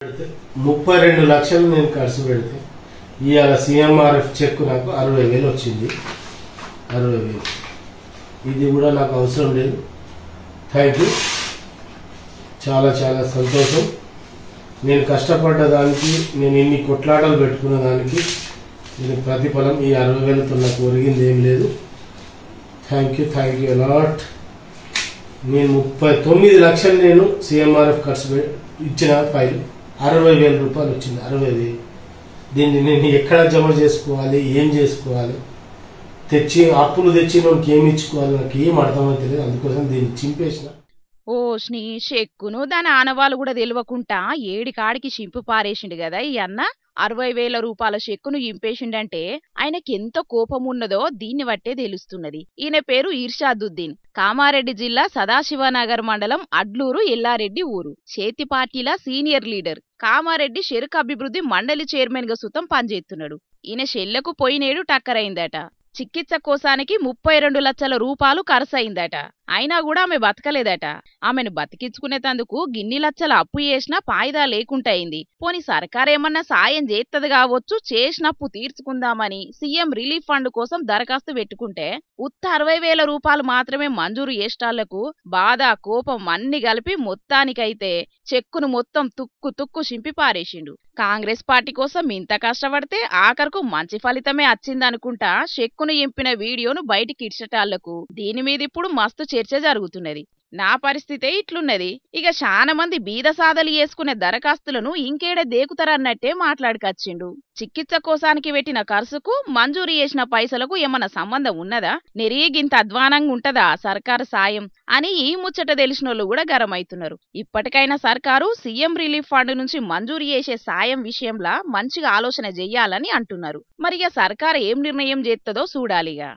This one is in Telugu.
32 లక్షలు నేను ఖర్చు పెడితే ఇవాళ సీఎంఆర్ఎఫ్ చెక్ నాకు 60,000 వచ్చింది. 60,000 ఇది కూడా నాకు అవసరం లేదు. థ్యాంక్ యూ, చాలా చాలా సంతోషం. నేను కష్టపడ్డ దానికి, నేను ఇన్ని కొట్లాటలు పెట్టుకున్న దానికి నేను ప్రతిఫలం ఈ 60,000తో నాకు ఒరిగింది ఏం లేదు. Thank you a lot. నేను 39 లక్షలు నేను సీఎంఆర్ఎఫ్ ఖర్చు ఇచ్చిన ఫైల్ 60,000 రూపాయలు వచ్చింది. 60,000 దీన్ని నేను ఎక్కడ జమ చేసుకోవాలి, ఏం చేసుకోవాలి, అప్పులు తెచ్చి నాకు ఏమి ఇచ్చుకోవాలి, నాకు ఏం అర్థమని తెలియదు. అందుకోసం దీన్ని చింపేసిన. ఓష్ని చెక్కును దాని ఆనవాళ్ళు కూడా తెలియకుండా ఏడికాడికి చింపు పారేసిండు కదా ఈ అన్న. 60,000 రూపాయల చెక్కును ఇంపేసిండంటే ఆయనకి ఎంత కోపం ఉన్నదో దీన్ని బట్టే తెలుస్తున్నది. ఈయన పేరు ఇర్షాదుద్దీన్. కామారెడ్డి జిల్లా సదాశివనగర్ మండలం అడ్లూరు ఎల్లారెడ్డి ఊరు. చేతి పార్టీల సీనియర్ లీడర్. కామారెడ్డి చెరుకు అభివృద్ధి మండలి చైర్మన్ గా సుతం పనిచేస్తున్నాడు. ఈయన చెల్లెకు పోయినేడు టక్కరైందట. చికిత్స కోసానికి 32 లక్షల రూపాయలు ఖర్చయిందట. అయినా కూడా ఆమె బతకలేదట. ఆమెను బతికించుకునేతందుకు గిన్ని లక్షల అప్పు చేసినా పాయిదా లేకుంటయింది. పోని సర్కారేమన్నా సాయం చేత్తది కావచ్చు, చేసినప్పు తీర్చుకుందామని సీఎం రిలీఫ్ ఫండ్ కోసం దరఖాస్తు పెట్టుకుంటే ఉత్త 60,000 రూపాయలు మాత్రమే మంజూరు చేసేటాళ్లకు బాధ, కోపం అన్ని కలిపి మొత్తానికైతే చెక్కును మొత్తం తుక్కు చింపి పారేసిండు. కాంగ్రెస్ పార్టీ కోసం ఇంత కష్టపడితే ఆఖరుకు మంచి ఫలితమే వచ్చిందనుకుంటా చెక్కును ఎంపిన వీడియోను బయటికి ఇడ్చటాళ్లకు దీని మీద ఇప్పుడు మస్తు చర్చ జరుగుతున్నది. నా పరిస్థితే ఇట్లున్నది. ఇక చాలా మంది బీద సాదలు చేసుకునే దరఖాస్తులను ఇంకేడ దేకుతారన్నట్టే మాట్లాడుకొచ్చిండు. చికిత్స కోసానికి పెట్టిన ఖర్చుకు మంజూరు చేసిన పైసలకు ఏమన్నా సంబంధం ఉన్నదా? నెరీగింత అధ్వానంగా ఉంటదా సర్కారు సాయం అని ఈ ముచ్చట తెలిసినోళ్ళు కూడా గరమైతున్నారు. ఇప్పటికైనా సర్కారు సీఎం రిలీఫ్ ఫండ్ నుంచి మంజూరు చేసే సాయం విషయంలో మంచిగా ఆలోచన చెయ్యాలని అంటున్నారు. మరిగా సర్కారు ఏం నిర్ణయం చేస్తుందో చూడాలిగా.